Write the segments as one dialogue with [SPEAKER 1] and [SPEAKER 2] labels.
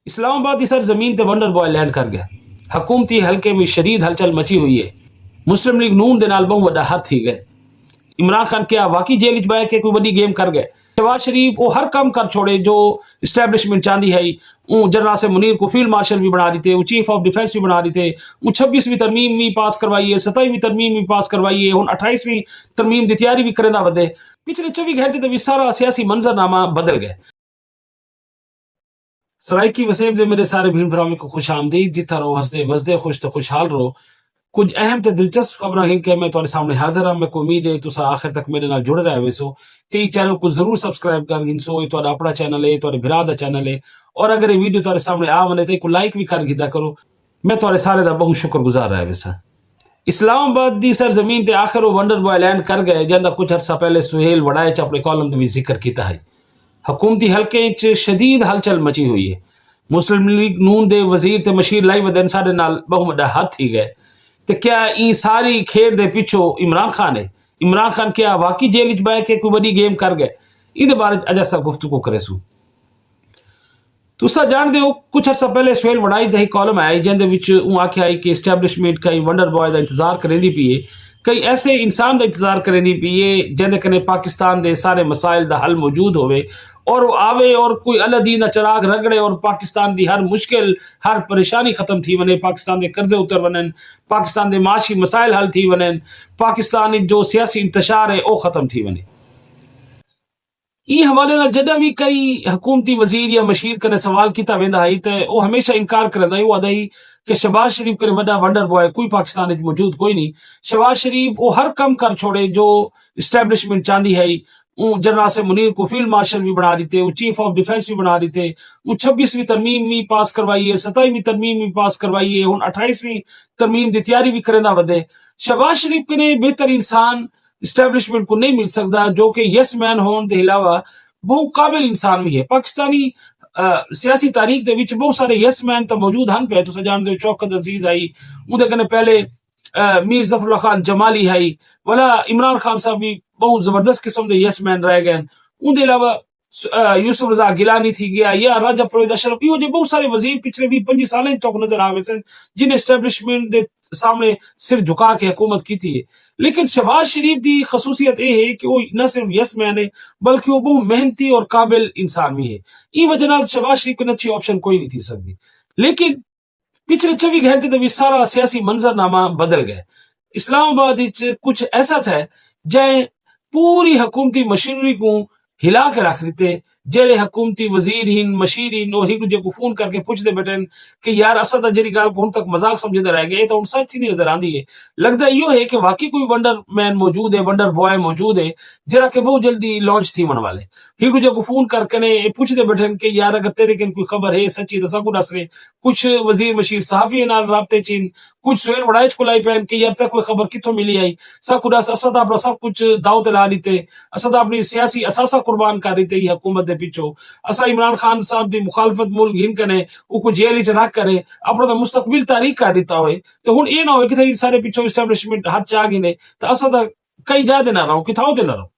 [SPEAKER 1] इस्लामाबाद की सरजमीन ते wonder boy land कर गया। हुकूमती हल्के में शदीद हलचल मची हुई है। मुस्लिम लीग नून दे नाल बहुत वड्डा हाथ थी गए। इमरान खान क्या वाकई जेल च बह के कोई बड़ी गेम कर गए। शहबाज शरीफ वो हर काम कर छोड़े जो इस्टेब्लिशमेंट चाहती है। जनरल आसिम मुनीर को फील्ड मार्शल भी बना देते, वो चीफ ऑफ डिफेंस भी बना देते, वो 26वीं तरमीम भी पास करवाई है, 27वीं तरमीम भी पास करवाई है, हूँ 28वीं तरमीम की तैयारी भी करेंदा बदे। पिछले 24 घंटे तो भी सारा सियासी मंजरनामा बदल गया। सराइकी वसीम से मेरे सारे भीड़ भरामी को खुश आमदीद। जिता रहो हंसदे वसदे खुश तो खुशहाल रहो। कुछ अहम तो दिलचस्प खबर है कि मैं तुम्हारे सामने हाजिर हाँ। मैं को उम्मीद है तुसा आखिर तक मेरे नाल जुड़े रहे वैसो ते चैनल को जरूर सब्सक्राइब कर गिनसो। ये तुम्हारा अपना चैनल है, तुम्हारे भरा दा चैनल है। और अगर ये वीडियो तुम्हारे सामने आ वने तो लाइक भी कर गिदा करो। मैं तुम्हारे सारे दा बहुत शुक्रगुजार रहा वैसा। इस्लामाबाद की सरजमीन ते आखिर वो वंडर बॉय लैंड कर गए जिंदा कुछ अरसा पहले सुहेल वड़ाए अपने कॉलम भी जिक्र किया है। हुकूमती हल्के च शदीद हलचल मची हुई है। मुस्लिम लीग नून दे वजीर ते मशीर लाई वदन साडे नाल बहुत वड्डा हाथ थी गए। तो क्या ई सारी खेड दे पिछो इमरान खान है? इमरान खान क्या वाकई जेल च बह के कोई बड़ी गेम कर गए? इहदे बारे अज अस गुफ्तगू करेसू। तुसा जानते हो कुछ अर्सा पहले सुहेल वड़ाई दा कॉलम आया जिंदे विच आख्या है कि इस्टेब्लिशमेंट कई वंडर बॉय का इंतजार करेंदी पी है, कई ऐसे इंसान का इंतजार करेंदी पी है जिंदे कने पाकिस्तान दे सारे मसाइल का हल मौजूद होवे और वो आवे और कोई अलादीन चिराग रगड़े और पाकिस्तान की हर मुश्किल हर परेशानी खत्म थी वने, पाकिस्तान के कर्जे उतर वनन, पाकिस्तान के माशी मसाइल हल थी वनन, पाकिस्तान जो सियासी इंतशार है वो खत्म थी वने। ई हवाले नाल जॾहिं भी कई हुकूमती वज़ीर या मशीर करे सवाल किया वेंदा है तो वो हमेशा इनकार करंदा है। वो आदा ही कि शहबाज शरीफ करे वॾा वंडर बॉय कोई पाकिस्तान में मौजूद कोई नहीं। शहबाज शरीफ वो हर कम कर छोड़े जो इस्टेब्लिशमेंट चाहती है। जनरल आसिम मुनीर को फील्ड मार्शल भी बना देते, वो चीफ ऑफ डिफेंस भी बना देते, वो 26वीं तरमीम भी पास करवाई है, 27वीं तरमीम भी पास करवाई है, हूँ 28वीं तरमीम की तैयारी भी करेंदा वधे। शहबाज शरीफ के बेहतर इंसान इस्टेब्लिशमेंट को नहीं मिल सकता जो कि यस मैन होने के अलावा बहुत काबिल इंसान भी है। पाकिस्तानी सियासी तारीख के विच बहुत सारे यस मैन तो मौजूद हैं पे। तुम जानते हो शौकत अजीज आई, उहदे कने पहले मीर जफरुल्लाह खान जमाली है, वाला इमरान खान साहब भी बहुत जबरदस्त किस्म के यस मैन रह गए। उनके अलावा यूसुफ रजा गिलानी थी गया या राजा परवेज अशरफ, इहो जे बहुत सारे वजीर पिछले भी 5 साल तक नजर आवे सन जिन्हें एस्टेब्लिशमेंट के सामने सिर झुका के हुकूमत की थी। लेकिन शहबाज शरीफ की खसूसियत यह है कि वो न सिर्फ यस मैन है बल्कि वो बहुत मेहनती और काबिल इंसान भी है। ई वजह शहबाज शरीफ के अच्छी ऑप्शन कोई नहीं थी सकती। लेकिन पिछले 24 घंटे तो भी सारा सियासी मंजरनामा बदल गया। इस्लामाबाद कुछ ऐसा था जै पूरी हुकूमती मशीनरी को हिला के रख देते। जेड़े हुकूमती वजीर हिन मशीर हिन और एक दूजे को फोन करके पूछते बैठन कि यार असा तो जी गाल को हम तक मजाक समझते रह गए तो हम सच ही नहीं नजर आती है। लगता यो है कि वाकई कोई वंडर मैन मौजूद है, वंडर बॉय मौजूद है जरा के बहुत जल्दी लॉन्च थी मन वाले। एक दूजे को फोन करके ने पूछते बैठन कि यार अगर तेरे किन कोई खबर है सच्ची तो सब दस रहे। कुछ वजीर मशीर सहाफी नाल राबते चीन, कुछ सुहेल वड़ाइच को लाई पैन कि यार तक कोई खबर कितों मिली आई। सब दस असद अपना सब कुछ दाव ते ला लीते, असद अपनी सियासी असासा कुर्बान कर रही थे हुकूमत के पिछो। असा इमरान खान साहब की मुखालफत मुल्क हिन कने उको जेल च रख करे अपना तो मुस्तकबिल तारीख कर दिता हो तो हुन ये ना हो कि सारे पिछो इस्टेब्लिशमेंट हाथ च आ गिने तो असा तो कई जा देना रहो किथाओ देना रहो।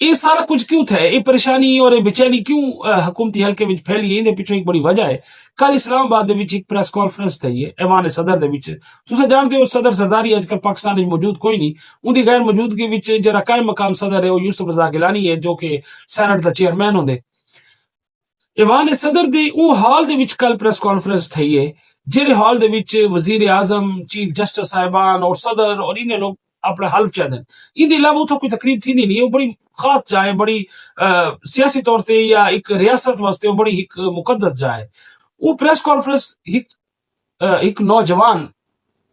[SPEAKER 1] ये सारा कुछ क्यों था? ये परेशानी और ये बेचैनी क्यों हुकूमती हल्के में फैली है? पिछो एक बड़ी वजह है। कल इस्लामाबाद एक प्रेस कॉन्फ्रेंस थी ऐवान सदर तुम जानते हो सदर सरदारी अजकल पाकिस्तान में मौजूद कोई नहीं। उनकी गैर मौजूदगी जरा कायम मकाम सदर है वो यूसुफ रजा गिलानी है जो कि सैनट का चेयरमैन होंगे। ऐवान सदर दे हाल दे विच कल प्रेस कॉन्फ्रेंस थी है जेरे हाल दे विच वजीर आजम, चीफ जस्टिस साहिबान और सदर और इन्हें लोग अपने हल्फ चाहते हैं। इनके अलावा उतो कोई तकरीब थी नहीं। वो बड़ी खास जाए, बड़ी सियासी तौर पर या एक रियासत वास्ते बड़ी एक मुकद्दस जाए। वो प्रेस कॉन्फ्रेंस एक नौजवान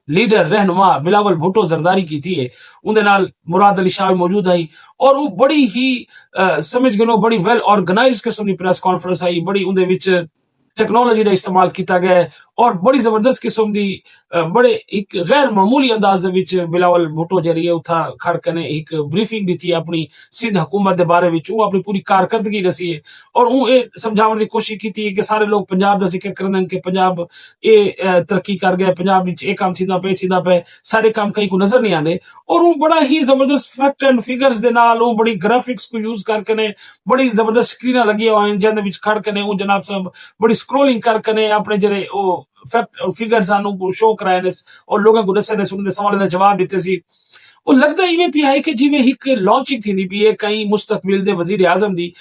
[SPEAKER 1] लीडर रहनुमा बिलावल भुट्टो जरदारी की थी। उनके नाल मुराद अली शाह मौजूद आई और वो बड़ी ही समझ गए बड़ी वेल ऑर्गेनाइज किस्म की प्रेस कॉन्फ्रेंस आई। बड़ी उनके विच टेक्नोलॉजी का इस्तेमाल किया गया और बड़ी जबरदस्त किस्म दी बड़े एक गैर मामूली अंदाज दे विच बिलावल भुट्टो जेह्ड़ी है उत्थां खड़ कने एक ब्रीफिंग दित्ती है अपनी सिंध हुकूमत दे बारे विच। वो अपनी पूरी कारकर्दगी दसी है और वो ये समझाने की कोशिश की है कि सारे लोग पंजाब का जिक्र करन कि पंजाब ये तरक्की कर गया, पंजाब विच ये काम थींदा पे सारे काम कहीं को नजर नहीं आते। और वो बड़ा ही जबरदस्त फैक्ट एंड फिगर्स दे नाल वो बड़ी ग्राफिक्स को यूज करके बड़ी जबरदस्त स्क्रीन लगी हुई हैं जिंदे विच खड़ कने वो जनाब साहब बड़ी स्क्रोलिंग करके अपने जेरे वो फैक्ट फिगर्स को शो कराए ने और लोगों को दसे ने सुनते सवालों के जवाब दिते सी। वो लगता इवें पिया है कि जिवें एक लॉन्चिंग थी पी है कई मुस्तकबिल दे वजीर आजम दी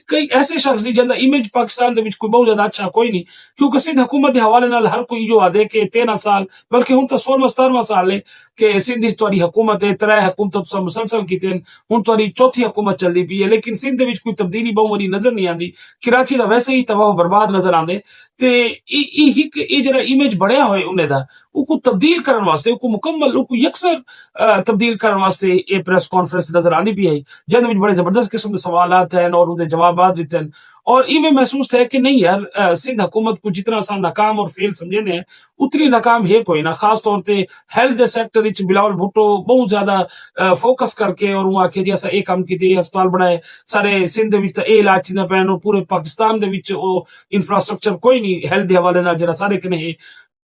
[SPEAKER 1] कई ऐसे शख्स की जिंदा इमेज पाकिस्तान दे विच कोई बहुत ज्यादा अच्छा कोई नहीं, क्योंकि सिंध हुकूमत के हवाले नाल हर कोई जो आदे के 13 साल बल्कि हुन तो 16वां 17वां साल है कि सिंध च तुहाडी हुकूमत है, 3 हुकूमत तुसां मुसलसल कीते हुन तुहाडी चौथी हुकूमत चलदी पई है, लेकिन सिंध दे विच कोई तब्दीली बहुत बड़ी नजर नहीं आती। कराची दा वैसे ही तबाह बर्बाद नजर आंदे ते ई जरा इमेज बढ़िया होए उन्हें दा उको तब्दील करन वास्ते उको मुकम्मल उको यकसर तब्दील करन वास्ते ये प्रेस कॉन्फ्रेंस नजर आंदी पई है जिंदे विच बड़े जबरदस्त किस्म के सवालात हैं और उनके जवाब दिते हैं। और इवें महसूस है कि नहीं यार सिंध हुकूमत को जितना सा नाकाम और फेल समझे ने उतनी नाकाम है कोई ना। खास तौर पे health sector which Bilawal Bhutto बहुत ज्यादा फोकस करके और वो आखे जी असा ये काम कीते अस्पताल बनाए सारे सिंध विच ये इलाज थींदा पैन और पूरे पाकिस्तान दे विच वो इंफ्रास्ट्रक्चर कोई नहीं हेल्थ के हवाले नाल जरा सारे कने है।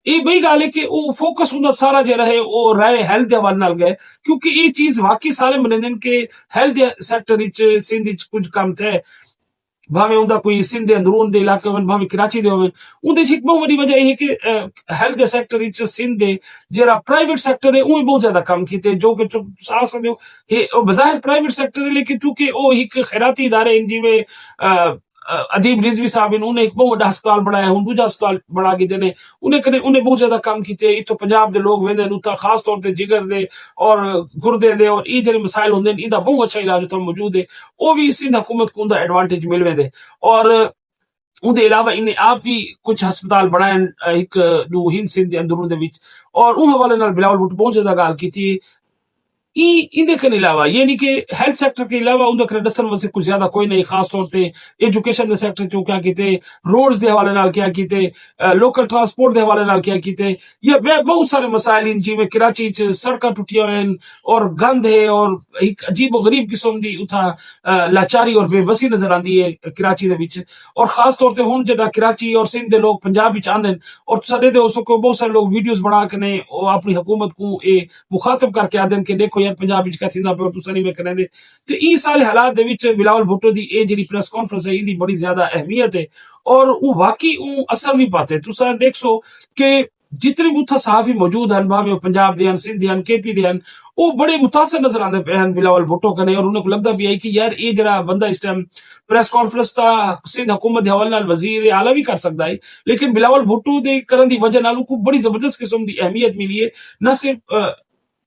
[SPEAKER 1] ये बई गल है कि वो फोकस उनका सारा जो है वो रहे हेल्थ के हवाले नाल गए, क्योंकि ये चीज वाकई सारे मनदे के हेल्थ सेक्टर विच सिंध विच कुछ काम थे भावे उनका कोई सिंध अंदरून दे इलाके होवन भावे कराची दे होवन उनदे एक बहुत बड़ी वजह है कि हेल्थ सेक्टर विच सिंध दे जरा प्राइवेट सेक्टर है उन्हें बहुत ज्यादा काम कीते जो कि आ सकदे हो ये बजाहिर प्राइवेट सेक्टर है लेकिन चूंकि वो एक खैराती इदारे जिवें अदीब रिजवी साहब उन्हें एक बहुत बड़ा अस्पताल बनाया हूं दूजा अस्पताल बना के देने उन्हें बहुत ज्यादा काम किए इतो पंजाब के लोग वेंदे उता खास तौर पर जिगर दे और गुर्दे दे और ये जो मसाइल होंगे इनका बहुत अच्छा इलाज उतना मौजूद है वो भी सिंध हुकूमत को उनका एडवांटेज मिल वेंदे। और उनके अलावा इन्हें आप भी कुछ अस्पताल बनाए एक जो हिंद सिंध अंदरून दे विच और उन हवाले नाल बिलावल भुट्टो बहुत ज्यादा गाल की थी। इनके अलावा यानी कि हेल्थ सेक्टर के अलावा उनके दसन वैसे कुछ ज्यादा कोई नहीं, खास तौर पे एजुकेशन सेक्टर चो क्या कीते रोड्स के हवाले नाल क्या कीते लोकल ट्रांसपोर्ट के हवाले नाल क्या कीते या बहुत सारे मसाइल इन जिवें कराची च सड़कां टुटियां हैं और गंद है और एक अजीब गरीब किस्म की उथा लाचारी और बेबसी नजर आती है कराची दे विच। और खास तौर पर हुण जदा कराची और सिंध के लोग पंजाब विच आंदे और सदे दे उसको बहुत सारे लोग वीडियोज बना के अपनी हुकूमत को ये मुखातब करके आदे कि देखो यार पंजाब विच क्या थींदा पे तुसां नहीं वेख रहे ते ई सारे हालात दे विच बिलावल भुट्टो दी ए जेडी प्रेस कॉन्फ्रेंस है इदी बड़ी ज्यादा अहमियत है और वो वाकई वो असर भी पाते तुसां देखसो कि जितने भी उत्थे सहाफी मौजूद हैं भावे पंजाब दे सिंध दे केपी दे वो बड़े मुतासर नजर आते पे हैं बिलावल भुट्टो कने और उन्हें को लगता भी है कि यार ये जरा बंदा इस टाइम प्रेस कॉन्फ्रेंस ता सिंध हुकूमत के हवाले नाल वजीर आला भी कर सकता है, लेकिन बिलावल भुट्टो दे करन दी वजह नाल को बड़ी जबरदस्त किस्म की अहमियत मिली है न सिर्फ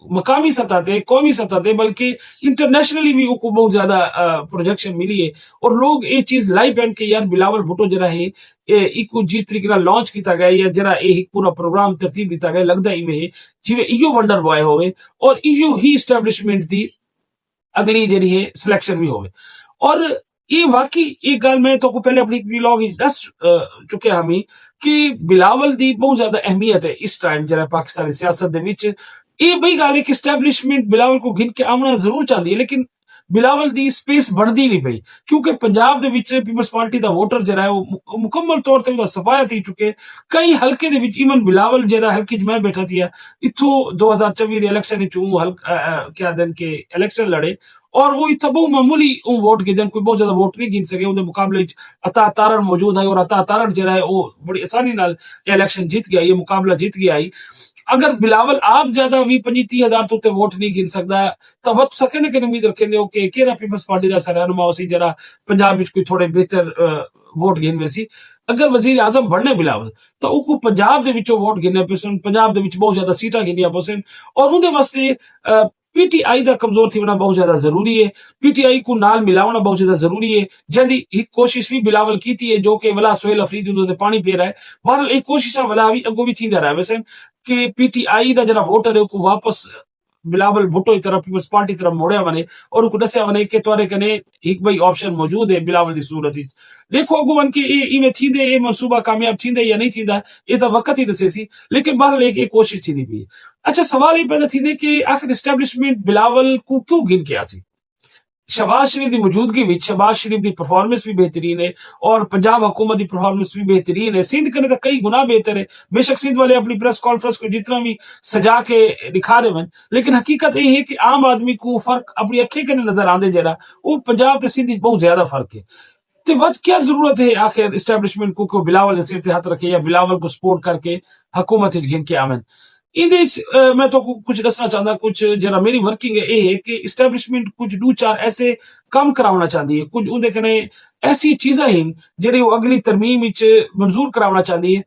[SPEAKER 1] मकामी सतह पे कौमी सतह पे बल्कि इंटरनेशनली भी उनको बहुत ज्यादा प्रोजेक्शन मिली है और लोग ये चीज लाइव एंड के यार बिलावल भुट्टो जरा है इको जिस तरीके ना लॉन्च किया गया या जरा एक पूरा प्रोग्राम तरतीब दिता गया लगता ही में जिवें इयो वंडर बॉय होवे और इयो ही एस्टैब्लिशमेंट दी अगली जी है सिलेक्शन भी होवे। और ये वाकई एक गल मैं तो पहले अपनी व्लॉग दस चुके हम कि बिलावल दी बहुत ज्यादा अहमियत है इस टाइम जरा पाकिस्तानी सियासत दे विच। ये बई गल है कि एस्टैब्लिशमेंट बिलावल को गिन के आमना जरूर चाहती है लेकिन बिलावल दी स्पेस बढ़ती नहीं पई क्योंकि पंजाब दे विच पीपल्स पार्टी दा वोटर जरा है वो मुकम्मल तौर ते सफाया थी चुके कई हल्के दे विच इवन बिलावल जरा हल्के च मैं बैठा थी इथों 2024 दे इलेक्शन क्या दिन के इलेक्शन लड़े और वो इतना बहुत मामूली वोट गिन कोई बहुत ज्यादा वोट नहीं गिन सके उनके मुकाबले अता तारण मौजूद है और अता तारण जरा है वो बड़ी आसानी नाल इलेक्शन जीत गया ये मुकाबला जीत गया आई। अगर बिलावल आप ज्यादा भी 25-30 तो वोट नहीं गिन सकता तो वह सके कि उम्मीद रखेंगे कि केरा पीपल्स पार्टी का सरहनुमा हो सी जरा पंजाब विच कोई थोड़े बेहतर वोट गिन वैसी अगर वजीर आजम बनने बिलावल तो उनको पंजाब दे विचों वोट गिनने पे पंजाब दे विच बहुत ज्यादा सीटां गिनियां पोसन और उनके वास्ते पीटीआई का कमजोर थी होना बहुत ज्यादा जरूरी है, पीटीआई को नाल मिलावना बहुत ज्यादा जरूरी है जल्दी एक कोशिश भी बिलावल की थी है जो कि वला सोहेल अफरीदी उन्होंने पानी पी रहा है बहरहाल एक कोशिश वला भी अगो भी थी रहा है वैसे कि पीटीआई का जरा वोटर है उसको वापस बिलावल भुट्टो की तरफ पीपल्स पार्टी तरफ मोड़िया वने और उनको दसिया वने कि तुआरे कने एक भाई ऑप्शन मौजूद है बिलावल की सूरत विच। देखो अगो वन के इवें थींदे ए मनसूबा कामयाब थींदे या नहीं थींदा ये तो वक्त ही दसेसी, लेकिन बहरहाल एक कोशिश थी पई। अच्छा सवाल ये पैदा थींदे कि आखिर एस्टेब्लिशमेंट बिलावल को क्यों गिन के आसी। शहबाज शरीफ की मौजूदगी में शहबाज शरीफ की परफॉर्मेंस भी बेहतरीन है और पंजाब हुकूमत की परफॉर्मेंस भी बेहतरीन है। सिंध कने तो कई गुना बेहतर है। बेशक सिंध वाले अपनी प्रेस कॉन्फ्रेंस को जितना भी सजा के दिखा रहे हैं, लेकिन हकीकत यह है कि आम आदमी को फर्क अपनी अखे कने नजर आंदे जरा वो पंजाब ते सिंध बहुत ज्यादा फर्क है। तो वत क्या जरूरत है आखिर इस्टेब्लिशमेंट को बिलावल ने सिर ते हाथ रखे या बिलावल को सपोर्ट करके हुकूमत गिन के आवन। मैं तो कुछ दसना चाहता कुछ जरा मेरी वर्किंग है कि इस्टेब्लिशमेंट कुछ दो चार ऐसे काम कराना चाहती है, कुछ उनके कने ऐसी चीजें हैं जेडी वो अगली तरमीम विच मंजूर कराना चाहती है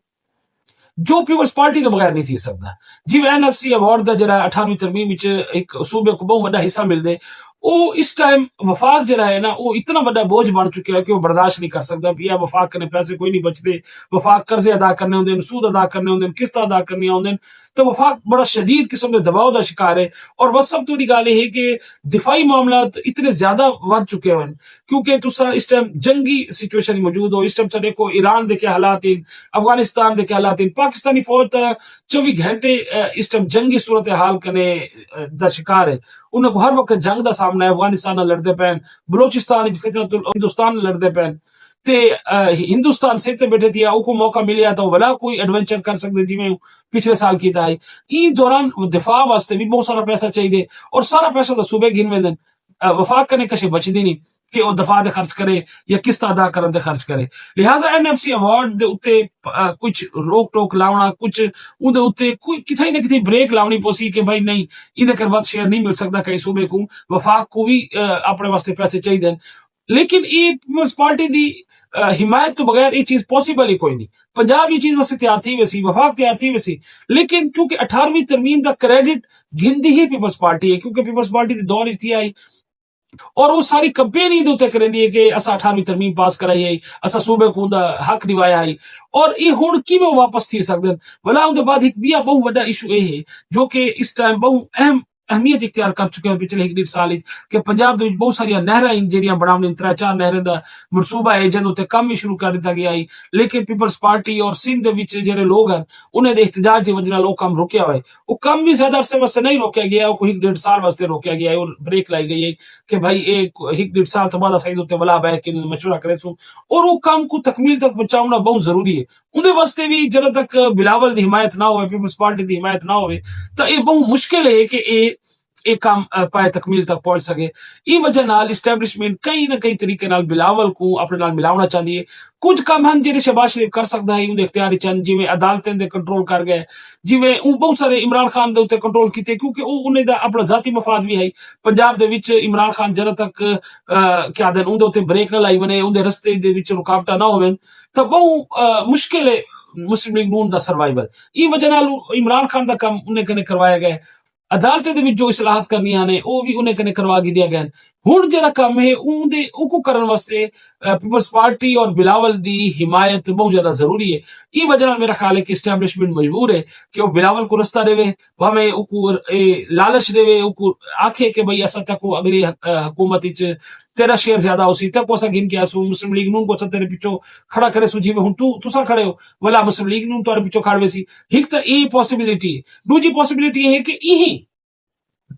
[SPEAKER 1] जो पीपल्स पार्टी के बगैर नहीं थी सकता। जिवें एनएफसी अवार्ड का जरा 18वीं तरमीम विच एक सूबे को बहुत बड़ा हिस्सा मिलते वो इस टाइम वफाक जरा है ना वो इतना बड़ा बोझ बन चुका है कि वो बर्दाश्त नहीं कर सकता। या वफाक कने पैसे कोई नहीं बचते, वफाक कर्जे अदा करने होंगे, सूद अदा करने होंगे, किस्त अदा करनी होंगे, तो वफाक बड़ा शदीद किस्म के दबाव का शिकार है। और बस सब तो गल है कि दिफाई मामला इतने ज्यादा बढ़ चुके हैं क्योंकि तुसा इस टाइम जंगी सिचुएशन मौजूद हो। इस टाइम देखो ईरान के क्या हालात हैं, अफगानिस्तान के क्या हालात हैं, पाकिस्तानी फौज 24 घंटे इस टाइम जंगी सूरत हाल कने दा शिकार है। उनको हर वक्त जंग का सामना है। अफगानिस्तान लड़ते पैन, बलोचिस्तान फितरतुल हिंदुस्तान लड़ते पैन ते हिंदुस्तान सिर ते बैठे थी उनको मौका मिलिया तो भला कोई एडवेंचर कर सकते जिमें पिछले साल की था। इस दौरान दिफा वास्ते भी बहुत सारा पैसा चाहिए और सारा पैसा तो सूबे गिन वेंदन, वफाक कने कशे बचदी नहीं कि वो दफा दे खर्च करे या किस्त अदा करन दे खर्च करे। लिहाजा एनएफसी अवार्ड दे उत्ते कुछ रोक टोक लावना, कुछ उदे उत्ते कोई किथे ना किथे ब्रेक लावनी पोसी कि भाई नहीं इन्हें कर वक्त शेयर नहीं मिल सकता कई सूबे को, वफाक को भी अपने वास्ते पैसे चाहिए। लेकिन ये पीपल्स पार्टी दी हिमायत तो बगैर ये चीज पॉसिबल ही कोई नहीं। पंजाब ये चीज वास्ते तैयार थी वैसी, वफाक तैयार थी वैसी, लेकिन चूंकि 18वीं तरमीम का क्रेडिट गिनती ही पीपल्स पार्टी है क्योंकि पीपल्स पार्टी के दौर थी आई और वो सारी कंपेन ही उत्ते करेंदी है कि असा 18वीं तरमीम पास कराई है, असा सूबे को हक दिवाया है और ये हुण किवें वापस थी सकदन। भला उनके बाद एक बिया बहुत बड़ा इशू ये है जो कि इस टाइम बहुत अहमियत इख्तियार कर चुके हैं पिछले 1.5 साल कि पंजाब दे बहुत सारिया नहरां जेहड़ियां बनाने 3-4 नहरें दा मनसूबा है जन उत्ते काम ही शुरू कर दिता गया है। लेकिन पीपल्स पार्टी और सिंध विच जेहड़े लोग हैं उन्हें एहतजाज की वजह वो काम रुकया हुआ है। वो काम भी ज्यादा अरसे वास्ते नहीं रोकया गया, वो 1.5 साल वास्ते रोकया गया है और ब्रेक लाई गई है कि भाई एक 1.5 साल तो बाद सही उत्ते वला बह के मशवरा करे सो और वो काम को तकमील तक पहुंचाना बहुत जरूरी है। उन्हें वास्ते भी जब तक बिलावल की हिमायत ना हो, पीपल्स पार्टी की हिमायत ना हो तो ये बहुत मुश्किल है कि एक काम पाए तकमील तक पहुंच सके। ई वजह नाल इस्टेब्लिशमेंट कई ना कई तरीके नाल बिलावल को अपने नाल मिलावना चाहती है। कुछ काम हैं जेडे शहबाज शरीफ कर सकता है उनके इख्तियार चंद, जिवें अदालतें दे कंट्रोल कर गए, जिवें बहुत सारे इमरान खान दे उत्ते कंट्रोल कीते क्योंकि उन्हें दा अपना जाती मफाद भी है। पंजाब दे विच इमरान खान जरा तक क्या आदन उनके उत्ते ब्रेक ना लाई बने, उनके रस्ते दे विच रुकावटां ना होवन तो बहुत मुश्किल है मुस्लिम लीग नून दा सर्वाइवल। ई वजह नाल इमरान खान दा काम उन्हें कने करवाया गया। अदालतें दे विच जो इस्लाहत करनी ने वो भी उन्हें कने करवा दिया गया। हुण जरा काम है उनको करने वास्ते पीपल्स पार्टी और बिलावल दी हिमायत बहुत ज्यादा जरूरी है। ई वजह नाल मेरा ख्याल है कि इस्टेब्लिशमेंट मजबूर है कि वो बिलावल को रास्ता देवे, भावें उको लालच देवे, उको आखे कि भाई असा तक अगली हुकूमत विच तेरा शेयर ज्यादा हो सी तक असा गिन के आसू मुस्लिम लीग नून को तेरे पिछो खड़ा करे सू जिवें हुण तुसा खड़े हो वाला मुस्लिम लीग नून तुहाडे पिछो खड़वे सी। एक तो ये पॉसिबिलिटी है। दूजी पॉसिबिलिटी ये है कि यही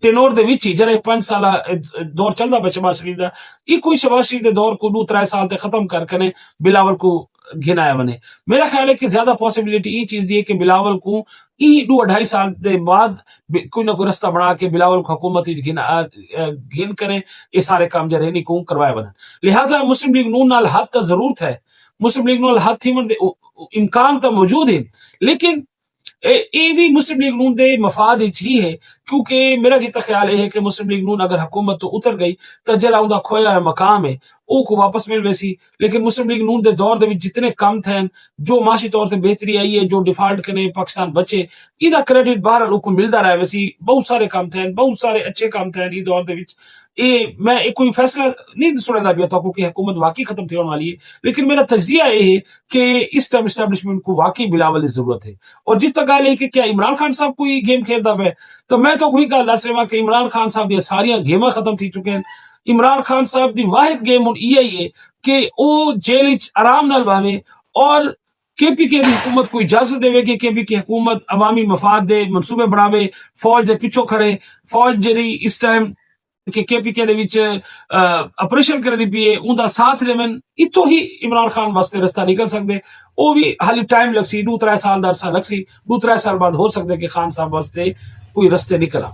[SPEAKER 1] टेनोर दे विच जरा 5 साल दौर चलता पे शहबाज शरीफ का कोई शहबाज शरीफ के दौर को 2-3 साल तक खत्म करके बिलावल को घिनाया बने। मेरा ख्याल है कि ज्यादा पॉसिबिलिटी ये चीज दी है कि बिलावल को 2-2.5 साल के बाद कोई ना कोई रास्ता बना के बिलावल को हुकूमत घिन करें ये सारे काम जरे नहीं को करवाए बने। लिहाजा मुस्लिम लीग नून नाल हाथ तो जरूरत है, मुस्लिम लीग नून हाथ थी इम्कान तो मौजूद है, लेकिन ये भी मुस्लिम लीग नून दे मफाद ही है क्योंकि मेरा जितना ख्याल है कि मुस्लिम लीग नून अगर हुकूमत तो उतर गई तो जरा उनका खोया मकाम है वो वापस मिल वैसी। लेकिन मुस्लिम लीग नून दे दौर दे जितने कम थे जो माशी तौर पर बेहतरी आई है, जो डिफॉल्ट कने पाकिस्तान बचे इदा क्रेडिट बहरहाल को मिलता रहा वैसी। बहुत सारे काम थे, बहुत सारे अच्छे काम थे दौर दे मैं एक कोई फैसला नहीं सुना पिया था कि हुकूमत वाकई खत्म थियण वाली है, लेकिन मेरा तजिया यह है कि इस टाइम इस्टेब्लिशमेंट को वाकई बिलावल की जरूरत है। और जिस तक गाल है कि क्या इमरान खान साहब कोई गेम खेलता पे, तो मैं तो कोई गल दस कि इमरान खान साहब दी सारियां गेमां खत्म थी चुके हैं। इमरान खान साहब की वाहिद गेम हुण यही है कि वह जेल विच आराम नाल भावे और केपीके की हुकूमत को इजाजत देवे कि केपीके हुकूमत अवामी मफाद दे मनसूबे बनावे, फौज के पिछो खड़े, फौज जी इस टाइम कि केपीके दे विच ऑपरेशन करनी पी है उनका साथ लेवन, इतो ही इमरान खान वास्ते रस्ता निकल सकते। वो भी हाली टाइम लगसी, 2-3 साल का अरसा लगसी, 2-3 साल बाद हो सकते कि खान साहब वास्ते कोई रस्ते निकला।